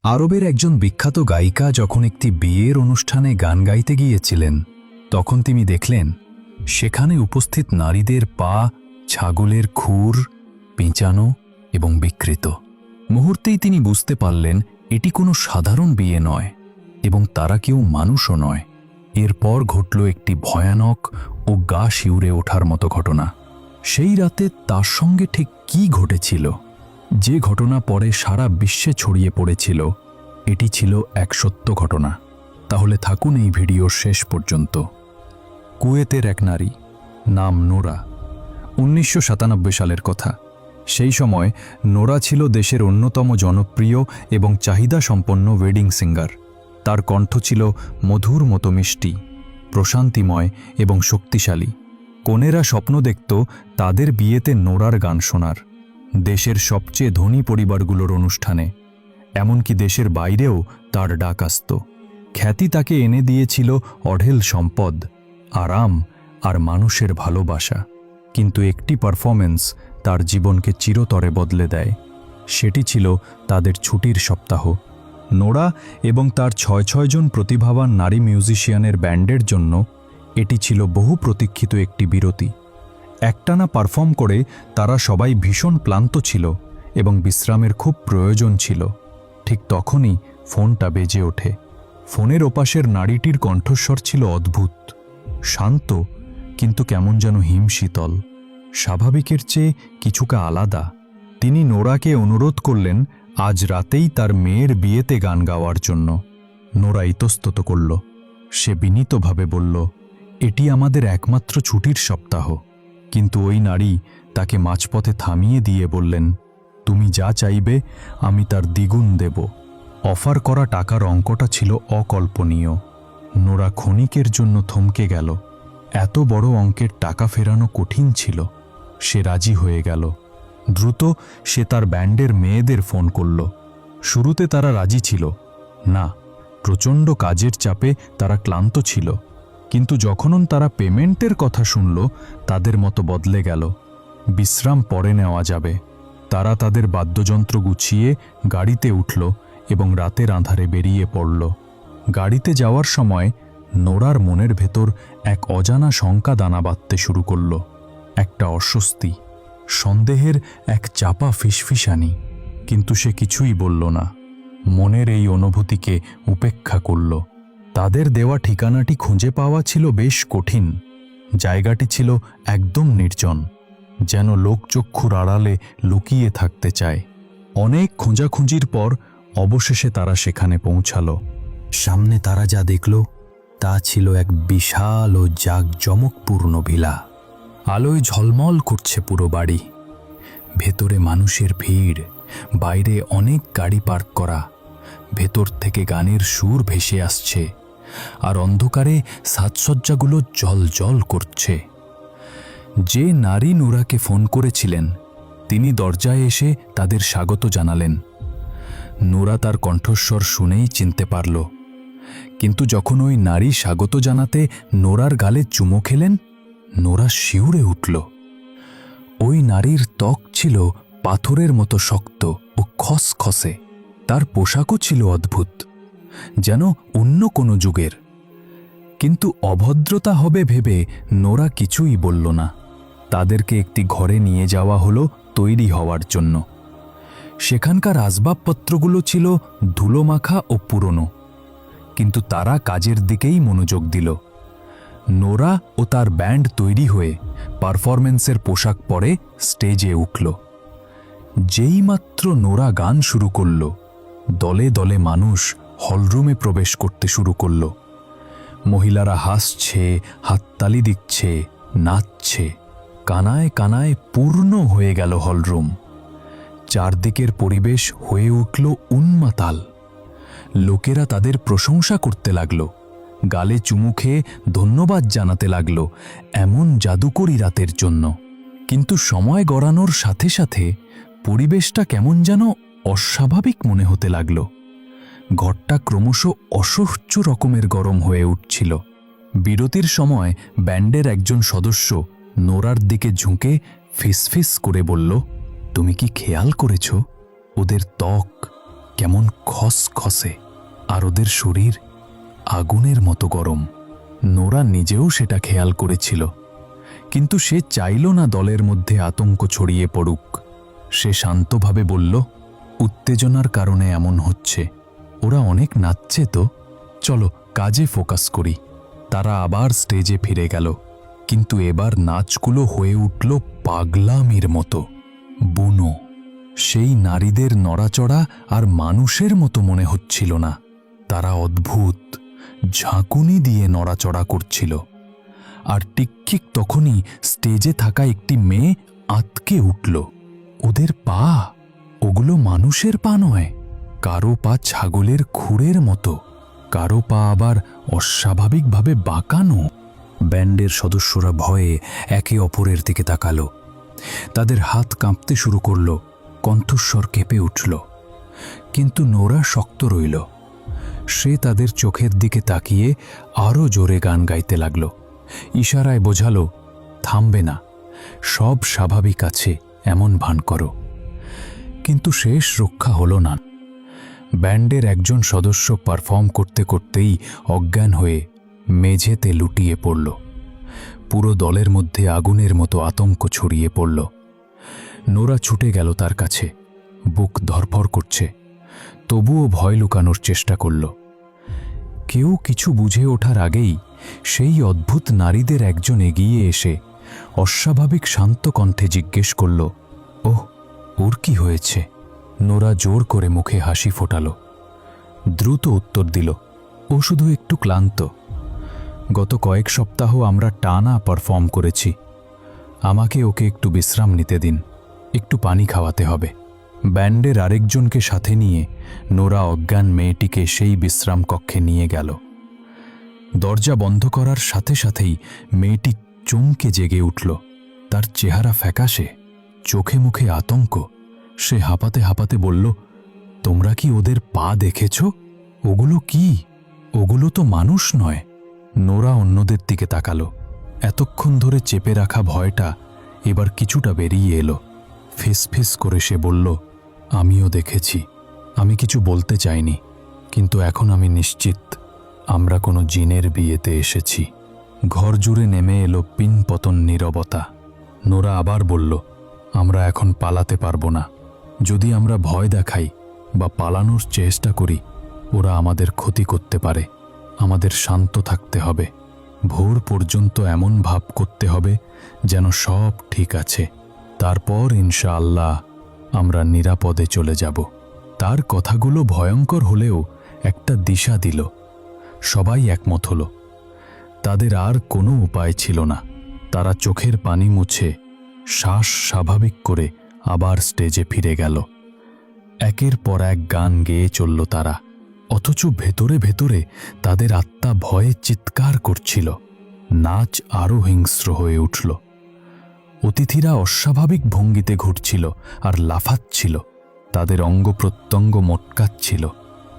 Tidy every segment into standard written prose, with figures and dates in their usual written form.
আরবের একজন বিখ্যাত গায়িকা যখন একটি বিয়ের অনুষ্ঠানে গান গাইতে গিয়েছিলেন তখন তিনি দেখলেন সেখানে উপস্থিত নারীদের পা ছাগলের খুর পেঁচানো এবং বিকৃত। মুহূর্তেই তিনি বুঝতে পারলেন এটি কোনো সাধারণ বিয়ে নয় এবং তারা কেউ মানুষও নয়। এরপর ঘটল একটি ভয়ানক ও গা শিউরে ওঠার মতো ঘটনা। সেই রাতে তার সঙ্গে ঠিক কী ঘটেছিল, যে ঘটনা পরে সারা বিশ্বে ছড়িয়ে পড়েছিল, এটি ছিল এক সত্য ঘটনা। তাহলে থাকুন এই ভিডিওর শেষ পর্যন্ত। কুয়েতের এক নারী, নাম নোরা। 1997 সালের কথা। সেই সময় নোরা ছিল দেশের অন্যতম জনপ্রিয় এবং চাহিদা সম্পন্ন ওয়েডিং সিঙ্গার। তার কণ্ঠ ছিল মধুর মতো মিষ্টি, প্রশান্তিময় এবং শক্তিশালী। কনেরা স্বপ্ন দেখত তাদের বিয়েতে নোরার গান শোনার, দেশের সবচেয়ে ধনী পরিবারগুলোর অনুষ্ঠানে। এমনকি দেশের বাইরেও তার ডাক আসত। খ্যাতি তাকে এনে দিয়েছিল অঢেল সম্পদ, আরাম আর মানুষের ভালোবাসা। কিন্তু একটি পারফরমেন্স তার জীবনকে চিরতরে বদলে দেয়। সেটি ছিল তাদের ছুটির সপ্তাহ। নোরা এবং তার ৬ জন প্রতিভাবান নারী মিউজিশিয়ানের ব্যান্ডের জন্য এটি ছিল বহু প্রতীক্ষিত একটি বিরতি। একটানা পারফর্ম করে তারা সবাই ভীষণ ক্লান্ত ছিল এবং বিশ্রামের খুব প্রয়োজন ছিল। ঠিক তখনই ফোনটা বেজে ওঠে। ফোনের ওপাশের নারীটির কণ্ঠস্বর ছিল অদ্ভুত, শান্ত কিন্তু কেমন যেন হিমশীতল, স্বাভাবিকের চেয়ে কিছুটা আলাদা। তিনি নোরাকে অনুরোধ করলেন আজ রাতেই তার মেয়ের বিয়েতে গান গাওয়ার জন্য। নোরা ইতস্তত করল। সে বিনীতভাবে বলল, এটি আমাদের একমাত্র ছুটির সপ্তাহ। কিন্তু ওই নারী তাকে মাঝপথে থামিয়ে দিয়ে বললেন, তুমি যা চাইবে আমি তার দ্বিগুণ দেব। অফার করা টাকার অঙ্কটা ছিল অকল্পনীয়। নোরা ক্ষণিকের জন্য থমকে গেল। এত বড় অঙ্কের টাকা ফেরানো কঠিন ছিল। সে রাজি হয়ে গেল। দ্রুত সে তার ব্যান্ডের মেয়েদের ফোন করল। শুরুতে তারা রাজি ছিল না, প্রচণ্ড কাজের চাপে তারা ক্লান্ত ছিল। কিন্তু যখন তারা পেমেন্টের কথা শুনল, তাদের মতো বদলে গেল। বিশ্রাম পরে নেওয়া যাবে। তারা তাদের বাদ্যযন্ত্র গুছিয়ে গাড়িতে উঠল এবং রাতের আঁধারে বেরিয়ে পড়ল। গাড়িতে যাওয়ার সময় নোরার মনের ভেতর এক অজানা শঙ্কা দানা বাঁধতে শুরু করল। একটা অস্বস্তি, সন্দেহের এক চাপা ফিসফিসানি। কিন্তু সে কিছুই বলল না। মনের এই অনুভূতিকে উপেক্ষা করল। তাদের দেওয়া ঠিকানাটি খুঁজে পাওয়া ছিল বেশ কঠিন। জায়গাটি ছিল একদম নির্জন, যেন লোকচক্ষুর আড়ালে লুকিয়ে থাকতে চায়। অনেক খোঁজাখুঁজির পর অবশেষে তারা সেখানে পৌঁছাল। সামনে তারা যা দেখল তা ছিল এক বিশাল ও জাঁকজমকপূর্ণ ভিলা। আলোয় ঝলমল করছে পুরো বাড়ি। ভেতরে মানুষের ভিড়, বাইরে অনেক গাড়ি পার্ক করা। ভেতর থেকে গানের সুর ভেসে আসছে আর অন্ধকারে সাজসজ্জাগুলো জল করছে। যে নারী নোরাকে ফোন করেছিলেন তিনি দরজায় এসে তাদের স্বাগত জানালেন। নোরা তার কণ্ঠস্বর শুনেই চিনতে পারল। কিন্তু যখন ওই নারী স্বাগত জানাতে নোরার গালে চুমো খেলেন, নোরা শিউরে উঠল। ওই নারীর ত্বক ছিল পাথরের মতো শক্ত ও খসখসে। তার পোশাকও ছিল অদ্ভুত, যেন অন্য কোনো যুগের। কিন্তু অভদ্রতা হবে ভেবে নোরা কিছুই বলল না। তাদেরকে একটি ঘরে নিয়ে যাওয়া হলো তৈরি হওয়ার জন্য। সেখানকার আসবাবপত্রগুলো ছিল ধুলোমাখা ও পুরনো, কিন্তু তারা কাজের দিকেই মনোযোগ দিল। নোরা ও তার ব্যান্ড তৈরি হয়ে পারফরমেন্সের পোশাক পরে স্টেজে উঠল। যেইমাত্র নোরা গান শুরু করল, দলে দলে মানুষ হলরুমে প্রবেশ করতে শুরু করল। মহিলারা হাসছে, হাততালি দিচ্ছে, নাচছে। কানায় কানায় পূর্ণ হয়ে গেল হলরুম। চারদিকের পরিবেশ হয়ে উঠল উন্মাতাল। লোকেরা তাদের প্রশংসা করতে লাগল, গালে চুমু খেয়ে ধন্যবাদ জানাতে লাগল এমন জাদুকরী রাতের জন্য। কিন্তু সময় গড়ানোর সাথে সাথে পরিবেশটা কেমন যেন অস্বাভাবিক মনে হতে লাগল। ঘরটা ক্রমশ অসহ্য রকমের গরম হয়ে উঠছিল। বিরতির সময় ব্যান্ডের একজন সদস্য নোরার দিকে ঝুঁকে ফিসফিস করে বলল, তুমি কি খেয়াল করেছ ওদের ত্বক, কেমন খসখসে, আর ওদের শরীর আগুনের মতো গরম। নোরা নিজেও সেটা খেয়াল করেছিল, কিন্তু সে চাইল না দলের মধ্যে আতঙ্ক ছড়িয়ে পড়ুক। সে শান্তভাবে বলল, উত্তেজনার কারণে এমন হচ্ছে, ওরা অনেক নাচছে তো, চলো কাজে ফোকাস করি। তারা আবার স্টেজে ফিরে গেল, কিন্তু এবার নাচগুলো হয়ে উঠল পাগলামির মতো। বুনো সেই নারীদের নড়াচড়া আর মানুষের মতো মনে হচ্ছিল না। তারা অদ্ভুত ঝাঁকুনি দিয়ে নড়াচড়া করছিল। আর ঠিক তখনই স্টেজে থাকা একটি মেয়ে আঁতকে উঠল। ওদের পা, ওগুলো মানুষের পা নয়। কারো পা ছাগলের খুরের মতো, কারো পা আবার অস্বাভাবিকভাবে বাঁকানো। ব্যান্ডের সদস্যরা ভয়ে একে অপরের দিকে তাকালো। তাদের হাত কাঁপতে শুরু করল, কণ্ঠস্বর কেঁপে উঠল। কিন্তু নোরা শক্ত রইল। সে তাদের চোখের দিকে তাকিয়ে আরও জোরে গান গাইতে লাগল। ইশারায় বোঝালো, থামবে না, সব স্বাভাবিক আছে এমন ভান করো। কিন্তু শেষ রক্ষা হলো না। ব্যান্ডের একজন সদস্য পারফর্ম করতে করতেই অজ্ঞান হয়ে মেঝেতে লুটিয়ে পড়ল। পুরো দলের মধ্যে আগুনের মতো আতঙ্ক ছড়িয়ে পড়ল। নোরা ছুটে গেল তার কাছে, বুক ধরফর করছে, তবুও ভয় লুকানোর চেষ্টা করল। কেউ কিছু বুঝে ওঠার আগেই সেই অদ্ভুত নারীদের একজন এগিয়ে এসে অস্বাভাবিক শান্ত কণ্ঠে জিজ্ঞেস করল, ওহ, ওর কি হয়েছে? নোরা জোর করে মুখে হাসি ফোটাল। দ্রুত উত্তর দিল, ও শুধু একটু ক্লান্ত। গত কয়েক সপ্তাহ আমরা টানা পারফর্ম করেছি। আমাকে ওকে একটু বিশ্রাম নিতে দিন, একটু পানি খাওয়াতে হবে। ব্যান্ডের আরেকজনকে সাথে নিয়ে নোরা অজ্ঞান মেয়েটিকে সেই বিশ্রাম কক্ষে নিয়ে গেল। দরজা বন্ধ করার সাথে সাথেই মেয়েটি চমকে জেগে উঠল। তার চেহারা ফ্যাকাশে, চোখে মুখে আতঙ্ক। সে হাঁপাতে হাঁপাতে বলল, তোমরা কি ওদের পা দেখেছ? ওগুলো কি? ওগুলো তো মানুষ নয়। নোরা অন্যদের দিকে তাকালো। এতক্ষণ ধরে চেপে রাখা ভয়টা এবার কিছুটা বেরিয়ে এলো। ফিসফিস করে সে বলল, আমিও দেখেছি। আমি কিছু বলতে চাইনি, কিন্তু এখন আমি নিশ্চিত আমরা কোনো জিনের বিয়েতে এসেছি। ঘর জুড়ে নেমে এলো পিনপতন নীরবতা। নোরা আবার বলল, আমরা এখন পালাতে পারবো না। যদি আমরা ভয় দেখাই বা পালানোর চেষ্টা করি, ওরা আমাদের ক্ষতি করতে পারে। আমাদের শান্ত থাকতে হবে। ভোর পর্যন্ত এমন ভাব করতে হবে যেন সব ঠিক আছে। তারপর ইনশাআল্লাহ আমরা নিরাপদে চলে যাব। তার কথাগুলো ভয়ঙ্কর হলেও একটা দিশা দিল। সবাই একমত হল। তাদের আর কোনো উপায় ছিল না। তারা চোখের পানি মুছে শ্বাস স্বাভাবিক করে আবার স্টেজে ফিরে গেল। একের পর এক গান গেয়ে চলল তারা, অথচ ভেতরে ভেতরে তাদের আত্মা ভয়ে চিৎকার করছিল। নাচ আরও হিংস্র হয়ে উঠল। অতিথিরা অস্বাভাবিক ভঙ্গিতে ঘুরছিল আর লাফাচ্ছিল। তাদের অঙ্গ প্রত্যঙ্গ মটকাচ্ছিল,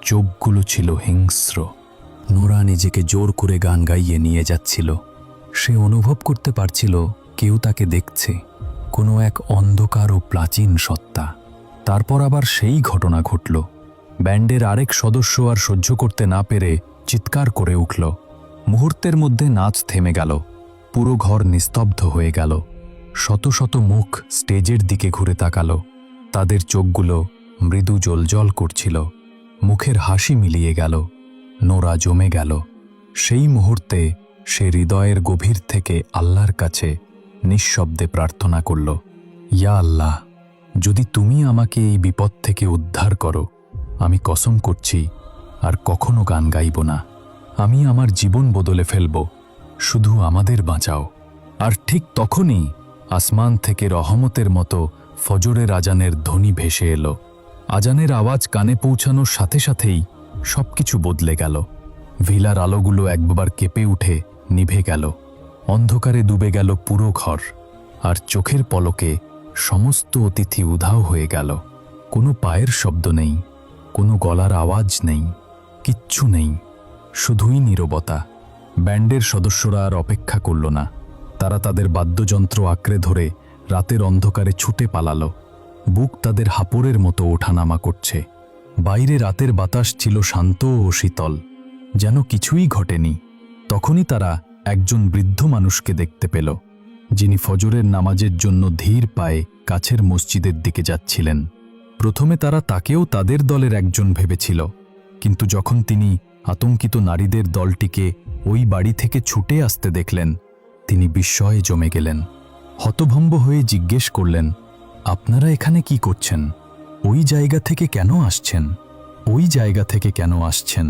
চোখগুলো ছিল হিংস্র। নোরা নিজেকে জোর করে গান গাইয়ে নিয়ে যাচ্ছিল। সে অনুভব করতে পারছিল কেউ তাকে দেখছে, কোনো এক অন্ধকার ও প্রাচীন সত্তা। তারপর আবার সেই ঘটনা ঘটল। ব্যান্ডের আরেক সদস্য আর সহ্য করতে না পেরে চিৎকার করে উঠল। মুহূর্তের মধ্যে নাচ থেমে গেল। পুরো ঘর নিস্তব্ধ হয়ে গেল। শত শত মুখ স্টেজের দিকে ঘুরে তাকালো। তাদের চোখগুলো মৃদু জ্বলজ্বল করছিল। মুখের হাসি মিলিয়ে গেল। নোরা জমে গেল। সেই মুহূর্তে সে হৃদয়ের গভীর থেকে আল্লাহর কাছে নিঃশব্দে প্রার্থনা করল, ইয়া আল্লাহ, যদি তুমি আমাকে এই বিপদ থেকে উদ্ধার করো, আমি কসম করছি আর কখনো গান গাইব না। আমি আমার জীবন বদলে ফেলব, শুধু আমাদের বাঁচাও। আর ঠিক তখনই আসমান থেকে রহমতের মতো ফজরের আজানের ধ্বনি ভেসে এলো। আজানের আওয়াজ কানে পৌঁছানোর সাথে সাথেই সবকিছু বদলে গেল। ভিলার আলোগুলো একবার কেঁপে উঠে নিভে গেল। অন্ধকারে ডুবে গেল পুরো ঘর। আর চোখের পলকে সমস্ত অতিথি উধাও হয়ে গেল। কোনো পায়ের শব্দ নেই, কোনো গলার আওয়াজ নেই, কিচ্ছু নেই, শুধুই নীরবতা। ব্যান্ডের সদস্যরা আর অপেক্ষা করল না। তারা তাদের বাদ্যযন্ত্র আঁকড়ে ধরে রাতের অন্ধকারে ছুটে পালালো। বুক তাদের হাঁপড়ের মতো ওঠানামা করছে। বাইরে রাতের বাতাস ছিল শান্ত ও শীতল, যেন কিছুই ঘটেনি। তখনই তারা একজন বৃদ্ধ মানুষকে দেখতে পেল, যিনি ফজরের নামাজের জন্য ধীর পায়ে কাছের মসজিদের দিকে যাচ্ছিলেন। প্রথমে তারা তাকেও তাদের দলের একজন ভেবেছিল, কিন্তু যখন তিনি আতঙ্কিত নারীদের দলটিকে ওই বাড়ি থেকে ছুটে আসতে দেখলেন, তিনি বিস্ময়ে জমে গেলেন। হতভম্ব হয়ে জিজ্ঞেস করলেন, আপনারা এখানে কি করছেন? ওই জায়গা থেকে কেন আসছেন? ওই জায়গা থেকে কেন আসছেন?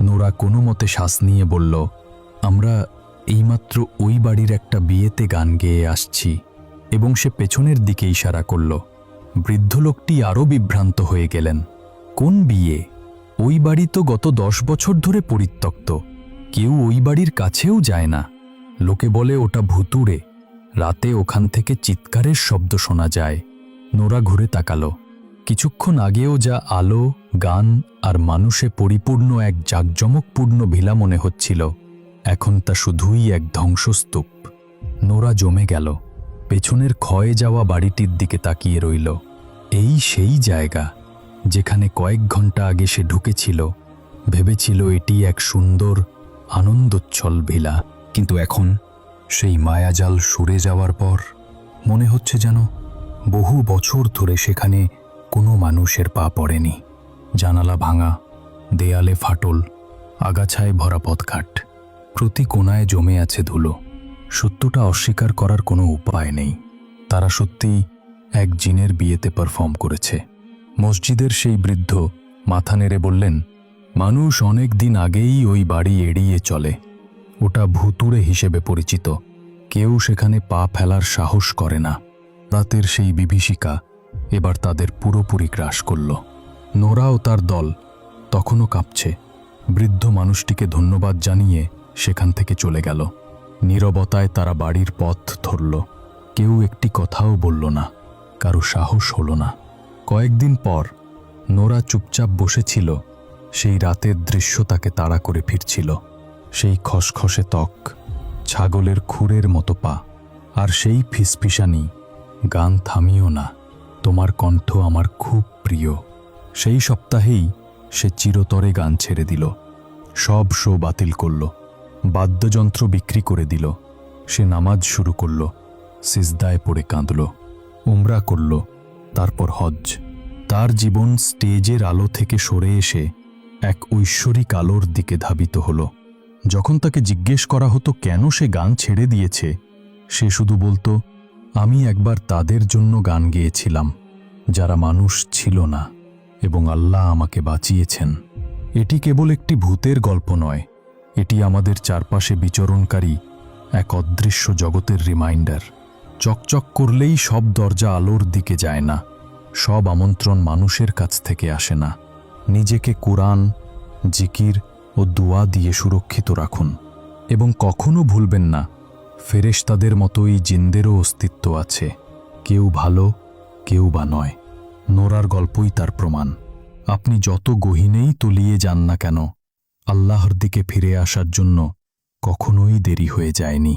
নোরা কোনো মতে শ্বাস নিয়ে বলল, আমরা এইমাত্র ওই বাড়ির একটা বিয়েতে গান গেয়ে আসছি। এবং সে পেছনের দিকে ইশারা করল। বৃদ্ধ লোকটি আরও বিভ্রান্ত হয়ে গেলেন। কোন বিয়ে? ওই বাড়ি তো গত 10 বছর ধরে পরিত্যক্ত, কেউ ওই বাড়ির কাছেও যায় না। লোকে বলে ওটা ভুতুড়ে, রাতে ওখান থেকে চিৎকারের শব্দ শোনা যায়। নোরা ঘুরে তাকালো। কিছুক্ষণ আগেও যা আলো, গান আর মানুষে পরিপূর্ণ এক জাঁকজমকপূর্ণ ভিলা মনে হচ্ছিল, এখন তা শুধুই এক ধ্বংসস্তূপ। নোরা জমে গেল, পেছনের ক্ষয়ে যাওয়া বাড়িটির দিকে তাকিয়ে রইল। এই সেই জায়গা যেখানে কয়েক ঘন্টা আগে সে ঢুকেছিল, ভেবেছিল এটি এক সুন্দর আনন্দোচ্ছল ভিলা। কিন্তু এখন সেই মায়াজাল সরে যাওয়ার পর মনে হচ্ছে যেন বহু বছর ধরে সেখানে কোনো মানুষের পা পড়েনি। জানালা ভাঙা, দেয়ালে ফাটল, আগাছায় ভরা পথঘাট, প্রতি কোণায় জমে আছে ধুলো। সত্যটা অস্বীকার করার কোনো উপায় নেই। তারা সত্যিই এক জিনের বিয়েতে পারফর্ম করেছে। মসজিদের সেই বৃদ্ধ মাথা নেড়ে বললেন, মানুষ অনেক দিন আগেই ওই বাড়ি এড়িয়ে চলে। ওটা ভুতুড়ে হিসেবে পরিচিত, কেউ সেখানে পা ফেলার সাহস করে না। রাতের সেই বিভীষিকা এবার তাদের পুরোপুরি গ্রাস করল। নোরা ও তার দল তখনও কাঁপছে। বৃদ্ধ মানুষটিকে ধন্যবাদ জানিয়ে সেখান থেকে চলে গেল। নীরবতায় তারা বাড়ির পথ ধরল। কেউ একটি কথাও বলল না, কারো সাহস হল না। কয়েকদিন পর নোরা চুপচাপ বসেছিল। সেই রাতের দৃশ্য তাকে তাড়া করে ফিরছিল। সেই খসখসে ত্বক, ছাগলের খুরের মতো পা, আর সেই ফিসফিসানি, গান থামিও না, তোমার কণ্ঠ আমার খুব প্রিয়। সেই সপ্তাহেই সে চিরতরে গান ছেড়ে দিল। সব শো বাতিল করল, বাদ্যযন্ত্র বিক্রি করে দিল। সে নামাজ শুরু করল, সিজদায় পড়ে কাঁদল, উমরা করল, তারপর হজ। তার জীবন স্টেজের আলো থেকে সরে এসে এক ঐশ্বরিক আলোর দিকে ধাবিত হল। যখন তাকে জিজ্ঞেস করা হতো কেন সে গান ছেড়ে দিয়েছে, সে শুধু বলতো, আমি একবার তাদের জন্য গান গেয়েছিলাম যারা মানুষ ছিল না, এবং আল্লাহ আমাকে বাঁচিয়েছেন। এটি কেবল একটি ভূতের গল্প নয়, এটি আমাদের চারপাশে বিচরণকারী এক অদৃশ্য জগতের রিমাইন্ডার। চকচক করলেই সব দরজা আলোর দিকে যায় না, সব আমন্ত্রণ মানুষের কাছ থেকে আসে না। নিজেকে কোরআন, জিকির ও দুয়া দিয়ে সুরক্ষিত রাখুন, এবং কখনো ভুলবেন না, ফেরেশতাদের মতোই জিনদেরও অস্তিত্ব আছে। কেউ ভালো, কেউ বা নয়। নোরার গল্পই তার প্রমাণ। আপনি যত গহীনেই তলিয়ে যান না কেন, আল্লাহর দিকে ফিরে আসার জন্য কখনোই দেরি হয়ে যায়নি।